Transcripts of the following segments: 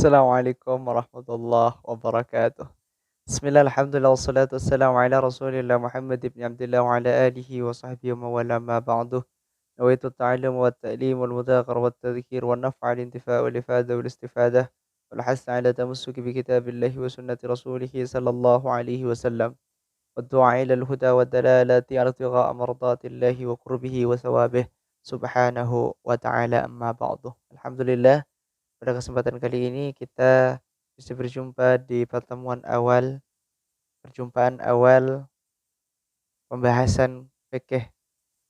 Assalamualaikum warahmatullahi wabarakatuh. Bismillah, alhamdulillah, wassalatu wassalamu ala rasulillah Muhammad ibn Abdullah wa ala alihi wa sahbihi wa mawala ma ba'du. Nawaitu ta'alum wa ta'lim wal mudhakar wa tadhkir wa naf'a al-intifa wal ifada wal istifadah wal hasa ala tamassuki bi kitabillahi wa sunnati rasulihi sallallahu alaihi wasallam wa du'a ila al-huda wa dalalati ala tigha'a mardatillahi wa qurbihi wa thawabih subhanahu wa ta'ala amma ba'du. Alhamdulillah, pada kesempatan kali ini kita bisa berjumpa di perjumpaan awal pembahasan fikih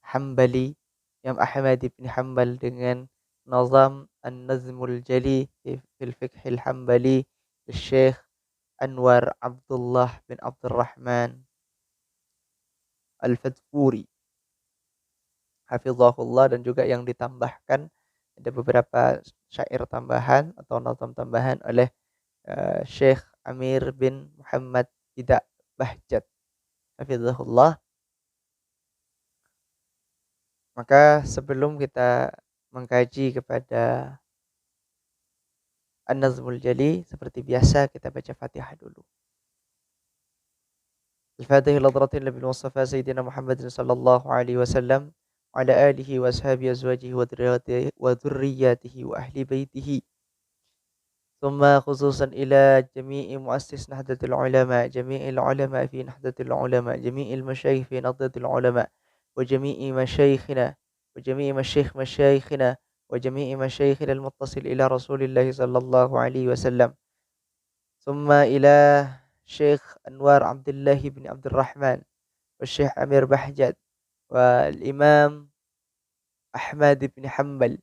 Hambali Imam Ahmad bin Hambal dengan Nazam An-Nazmul Jali fil Fiqhil Hambali Syekh Anwar Abdullah bin Abdurrahman Al-Fadfuri hafizahullah, dan juga yang ditambahkan ada beberapa syair tambahan atau nazam tambahan oleh Syekh Amir bin Muhammad Ida Bahjat hafizahullah. Maka sebelum kita mengkaji kepada An-Nazmul Jali, seperti biasa kita baca Fatihah dulu. Al-Fatihah ila hadratin Nabil Mustafa Sayyidina Muhammadin sallallahu alaihi wasallam wa ala alihi wa ashabihi azwajihi wa dhurriyyatihi wa ahli baitihi. ثم خصوصا إلى جميع مؤسس نهضة العلماء، جميع العلماء في نهضة العلماء، جميع المشايخ في نهضة العلماء، وجميع مشايخنا مشايخنا وجميع مشايخنا المتصل إلى رسول الله صلى الله عليه وسلم. ثم إلى شيخ أنوار عبد الله بن عبد الرحمن والشيخ أمير بحجت والإمام أحمد بن حنبل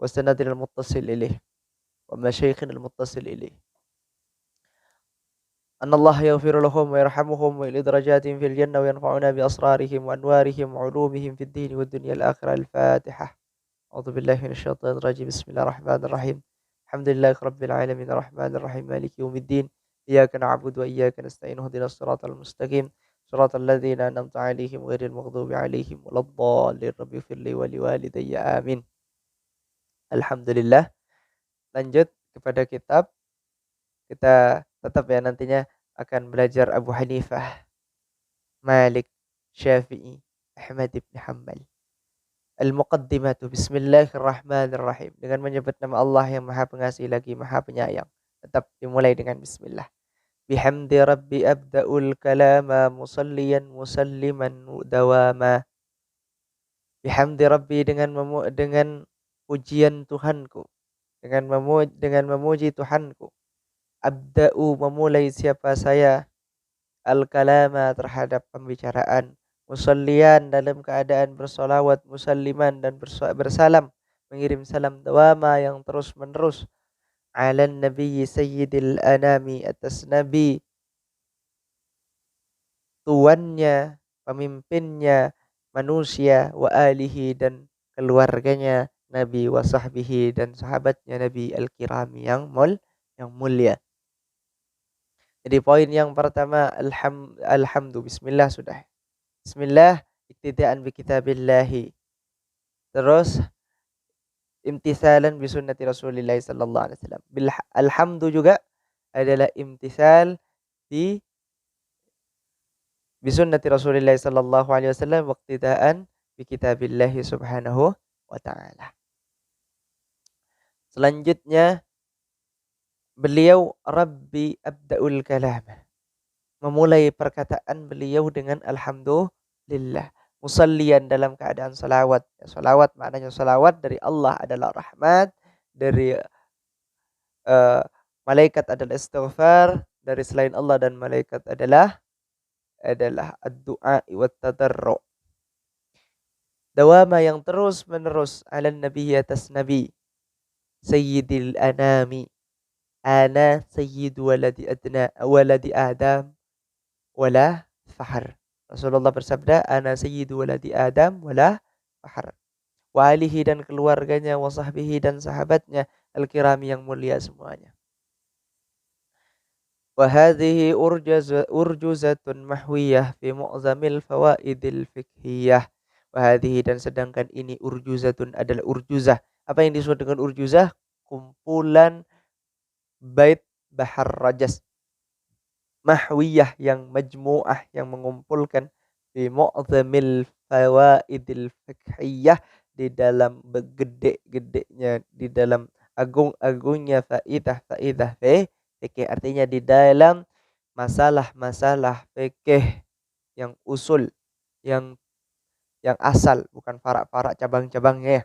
وسندنا المتصل إليه ومشايخنا المتصل إليه، أن الله يغفر لهم ويرحمهم ويلي درجاتهم في الجنة وينفعنا بأسرارهم وأنوارهم وعلومهم في الدين والدنيا الآخرة. الفاتحة. أعوذ بالله من الشيطان الرجيم. بسم الله الرحمن الرحيم. الحمد لله رب العالمين الرحمن الرحيم مالك يوم الدين، إياك نعبد وإياك نستعين اهدنا الصراط المستقيم صراط الذين أنعمت عليهم غير المغضوب عليهم ولا الضالين رب اغفر لي ولوالدي آمين. Alhamdulillah. Lanjut kepada kitab, kita tetap ya nantinya akan belajar Abu Hanifah, Malik, Syafi'i, Ahmad ibn Hanbal. Al-Muqaddimatu. Bismillahirrahmanirrahim. Dengan menyebut nama Allah yang Maha Pengasih lagi Maha Penyayang. Tetap dimulai dengan bismillah. Bihamdi Rabbi abda'ul kalama musalliyan musalliman dawama. Bihamdi Rabbi, dengan pujian Tuhanku, dengan memuji Tuhanku. Abda'u, memulai siapa saya, al-kalama, terhadap pembicaraan, musallian, dalam keadaan bersolawat, musalliman, dan bersalam, mengirim salam, dawama, yang terus menerus, ala nabi sayyidil anami, atas nabi, tuannya, pemimpinnya manusia, wa alihi, dan keluarganya Nabi, wa sahbihi, dan sahabatnya Nabi, al-kirami, yang mulia. Jadi poin yang pertama, alhamdu, bismillah sudah. Bismillah, iktidaan bi kitabillahi. Terus imtisalan bi sunnati Rasulillah sallallahu alaihi wasallam. Alhamdu juga adalah imtisal bi sunnati Rasulillah sallallahu alaihi wasallam wa iktidaan bi kitabillahi subhanahu wa ta'ala. Selanjutnya beliau Rabbi abda'ul kalam, memulai perkataan beliau dengan alhamdulillah, musallian, dalam keadaan salawat. Salawat maknanya salawat dari Allah adalah rahmat, dari malaikat adalah istighfar, dari selain Allah dan malaikat adalah ad-du'a wa tadarru. Dawama, yang terus menerus, ala nabi, atas nabi, sayyidil anami, ana sayyidu waladi adam wala fahar. Rasulullah bersabda, ana sayyidu waladi adam wala fahar. Wa alihi, dan keluarganya, wa sahbihi, dan sahabatnya, al-kirami, yang mulia semuanya. Wa hadhihi urjuzatun mahwiyah fi mu'zamil fawaidil fiqhiyah. Wa hadhihi, dan sedangkan ini, urjuzatun, adalah urjuzah. Apa yang disebut dengan urjuzah? Kumpulan bait bahar rajas, mahwiyah yang majmu'ah yang mengumpulkan fi mu'zamil fawaidil fiqhiyah, di dalam begede-gedenya, di dalam agung-agungnya faidah-faidah fikih, artinya di dalam masalah-masalah fikih yang usul, yang asal, bukan farak-farak cabang-cabangnya ya.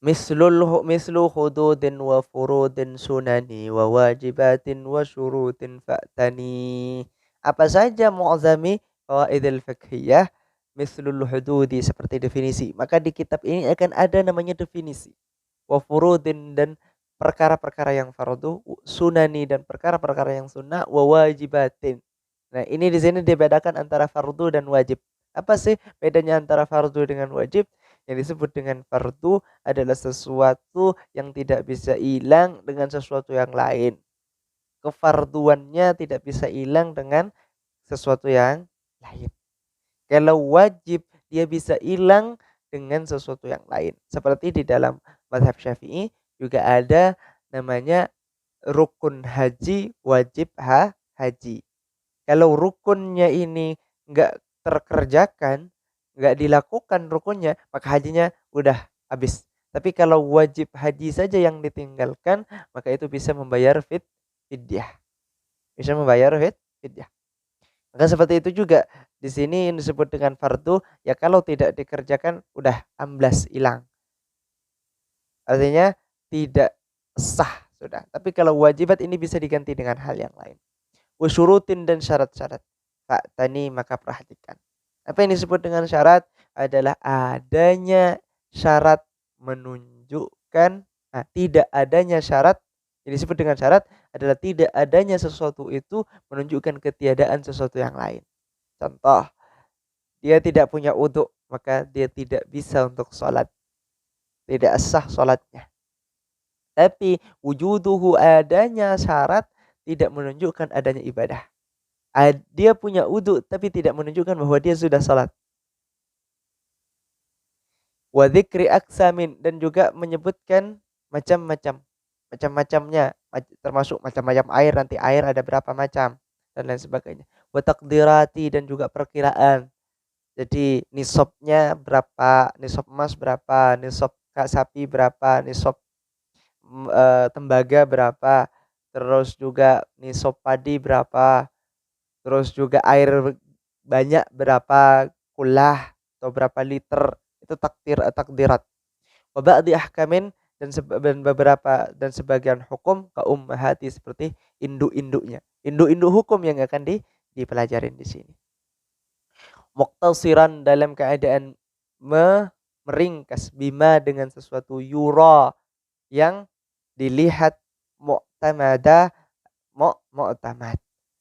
Mislu hududin wa furudin sunani wa wajibatin wa syurutin fa'tani. Apa saja mu'zami fawaidil fiqhiyah, mislul hududi seperti definisi. Maka di kitab ini akan ada namanya definisi. Wa furudin dan perkara-perkara yang fardu, sunani dan perkara-perkara yang sunnah, wa wajibatin. Nah, ini di sini dibedakan antara fardu dan wajib. Apa sih bedanya antara fardu dengan wajib? Yang disebut dengan fardu adalah sesuatu yang tidak bisa hilang dengan sesuatu yang lain. Kefarduannya tidak bisa hilang dengan sesuatu yang lain. Kalau wajib, dia bisa hilang dengan sesuatu yang lain. Seperti di dalam mazhab Syafi'i juga ada namanya rukun haji, wajib haji. Kalau rukunnya ini nggak terkerjakan, nggak dilakukan rukunnya, maka hajinya udah habis. Tapi kalau wajib haji saja yang ditinggalkan, maka itu bisa membayar fidyah. Bisa membayar fidyah. Maka seperti itu juga di sini yang disebut dengan fardu, ya kalau tidak dikerjakan udah amblas, hilang. Artinya tidak sah sudah. Tapi kalau wajibat ini bisa diganti dengan hal yang lain. Usyurutin dan syarat-syarat. Tani maka perhatikan. Apa yang disebut dengan syarat adalah adanya syarat menunjukkan, tidak adanya syarat. Yang disebut dengan syarat adalah tidak adanya sesuatu itu menunjukkan ketiadaan sesuatu yang lain. Contoh, dia tidak punya uduk, maka dia tidak bisa untuk sholat. Tidak sah sholatnya. Tapi wujuduhu, adanya syarat, tidak menunjukkan adanya ibadah. Dia punya uduk tapi tidak menunjukkan bahwa dia sudah salat. Wa dzikri aksamin, dan juga menyebutkan macam-macamnya, termasuk macam-macam air, nanti air ada berapa macam dan lain sebagainya. Wa taqdirati, dan juga perkiraan. Jadi nisabnya berapa, nisab emas berapa, nisab sapi berapa, nisab tembaga berapa, terus juga nisab padi berapa, terus juga air banyak berapa kulah atau berapa liter, itu takdirat. Wa ba'di ahkamin, dan beberapa dan sebagian hukum ka ummahati, seperti induk-induknya. Induk-induk hukum yang akan dipelajarin di sini. Muqtasiran, dalam keadaan meringkas, bima, dengan sesuatu, yura, yang dilihat, mu'tamad.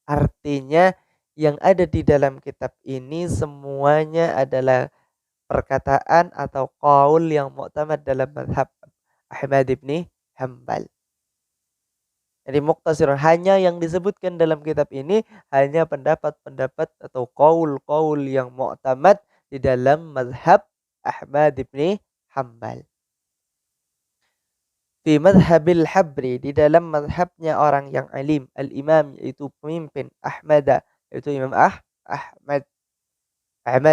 Artinya yang ada di dalam kitab ini semuanya adalah perkataan atau qaul yang mu'tamad dalam mazhab Ahmad ibn Hanbal. Jadi muqtasirun, hanya yang disebutkan dalam kitab ini hanya pendapat-pendapat atau qaul-qaul yang mu'tamad di dalam mazhab Ahmad ibn Hanbal. Fi madhabil habri, di dalam madhabnya orang yang alim, al-imam, yaitu pemimpin, Ahmad, yaitu Imam Ahmad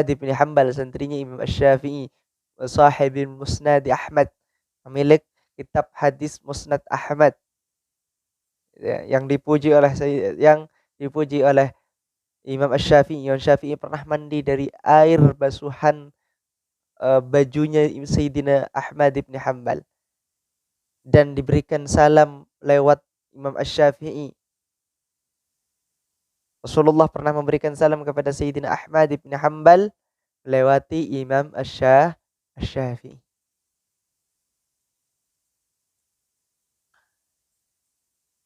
bin Hanbal, santrinya Imam Asy-Syafi'i, sahibul Musnad Ahmad, pemilik kitab hadis Musnad Ahmad, ya, yang dipuji oleh Imam Asy-Syafi'i. Imam Syafi'i pernah mandi dari air basuhan bajunya Sayyidina Ahmad bin Hanbal, dan diberikan salam lewat Imam Asy-Syafi'i. Rasulullah pernah memberikan salam kepada Sayyidina Ahmad bin Hanbal lewati Imam Asy-Syafi'i.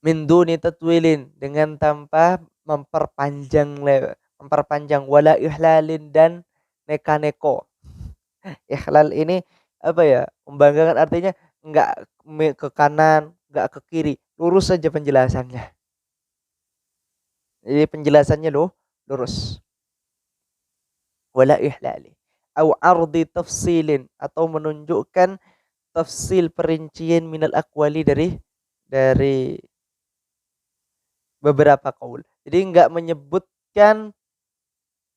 Min duni tatwilin, dengan tanpa memperpanjang, wala ihlalin, dan neka-neko. Ikhlal ini apa ya? Membanggakan, artinya enggak ke kanan, enggak ke kiri, lurus saja penjelasannya. Jadi penjelasannya lurus. Wala ihlali. Au ardi tafsilin, atau menunjukkan tafsil perincian minal aqwali dari beberapa qaul. Jadi enggak menyebutkan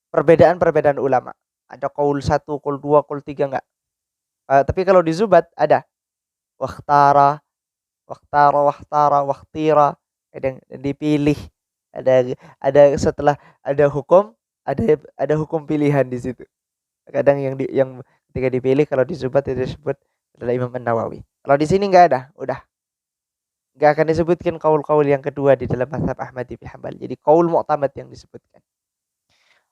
perbedaan-perbedaan ulama. Ada qaul 1, qaul 2, qaul 3 enggak. Tapi kalau di Zubat ada wakhtara, wakhtira, kadang dipilih. Ada setelah ada hukum, ada hukum pilihan di situ. Kadang yang ketika dipilih kalau di Zubat itu disebut adalah Imam An-Nawawi. Kalau di sini enggak ada, udah. Enggak akan disebutkan kaul-kaul yang kedua di dalam mazhab Ahmad bin Hanbal. Jadi kaul mu'tamad yang disebutkan.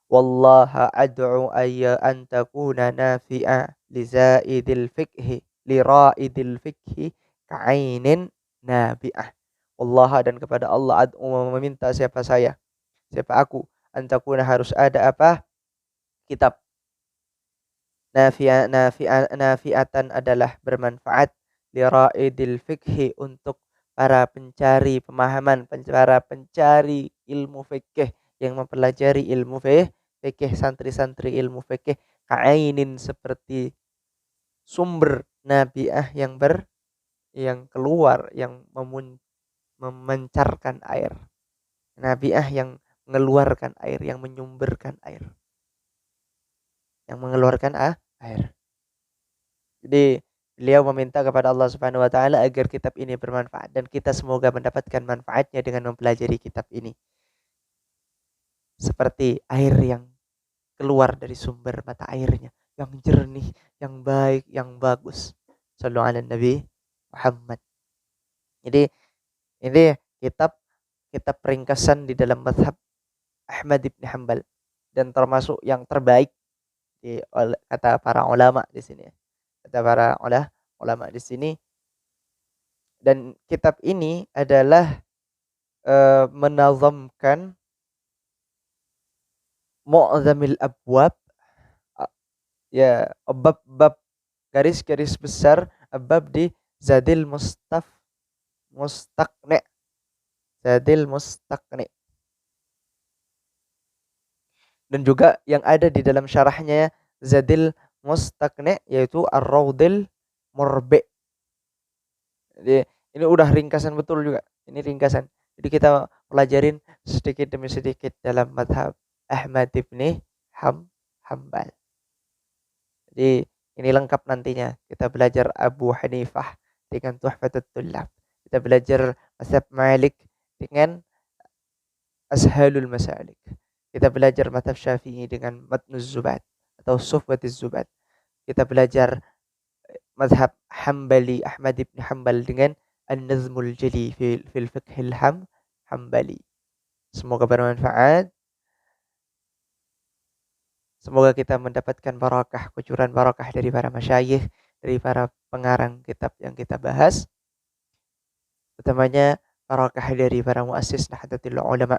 Wallaha ad'u ayya an takuna nafi'a li zaidil fiqhi li ra'idil fiqhi ka'ainin nabi'ah. Wallaha, dan kepada Allah ad'u meminta siapa aku, an takuna harus ada apa? Kitab. Nafi'atan adalah bermanfaat li ra'idil fiqhi untuk para pencari pemahaman, para pencari ilmu fikih yang mempelajari ilmu fikih, santri-santri ilmu fikih, ka'ainin seperti sumber nabiah yang keluar, yang memancarkan air. Nabiah yang mengeluarkan air, yang menyumberkan air. Yang mengeluarkan air. Jadi beliau meminta kepada Allah Subhanahu wa taala agar kitab ini bermanfaat, dan kita semoga mendapatkan manfaatnya dengan mempelajari kitab ini. Seperti air yang keluar dari sumber mata airnya, yang jernih, yang baik, yang bagus. Shallu ala Nabi Muhammad. Jadi ini kitab ringkasan di dalam mazhab Ahmad bin Hanbal, dan termasuk yang terbaik kata para ulama di sini. Kata para ulama di sini. Dan kitab ini adalah menazamkan mu'zamil abwab, ya, bab-bab, garis-garis besar bab di Zadil Mustaqni. Zadil Mustaqni. Dan juga yang ada di dalam syarahnya Zadil Mustaqni, yaitu Ar-Raudil Murbi. Jadi ini udah ringkasan betul juga. Ini ringkasan. Jadi kita pelajarin sedikit demi sedikit dalam mazhab Ahmad bin Hanbal. Jadi ini lengkap nantinya. Kita belajar Abu Hanifah dengan Tuhfatul Tullab. Kita belajar mazhab Malik dengan Ashalul Masalik. Kita belajar mazhab Syafi'i dengan Matnuz Zubat atau Sufwatiz Zubat. Kita belajar mazhab Hambali, Ahmad bin Hanbal dengan An-Nazmul Jali fil Fiqhil Hambali. Semoga bermanfaat. Semoga kita mendapatkan barakah, kucuran barakah dari para masyayikh, dari para pengarang kitab yang kita bahas. Utamanya barakah dari para muassis Nahdlatul Ulama.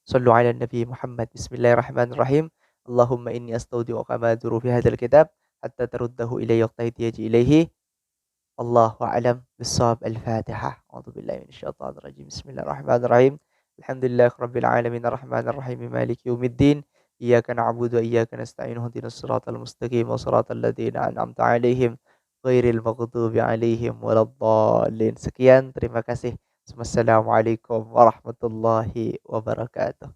Sallu ala Nabi Muhammad. Bismillahirrahmanirrahim. Allahumma inni astaudi'uka ma duru fi hadzal kitab hatta taruddahu ilayya waqta ihtiyaji ilaihi. Allahu a'lam bissawab. Al-Fatihah. A'udzu billahi minasyaitonir rajim. Bismillahirrahmanirrahim. Alhamdulillahirabbil alamin arrahmanir rahim maliki yaumiddin. Iyyaka na'budu wa iyyaka nasta'in. Ihdinas siratal mustaqim siratal ladzina an'amta 'alaihim ghairil maghdubi 'alaihim waladdallin. Sekian, terima kasih. Wassalamualaikum warahmatullahi wabarakatuh.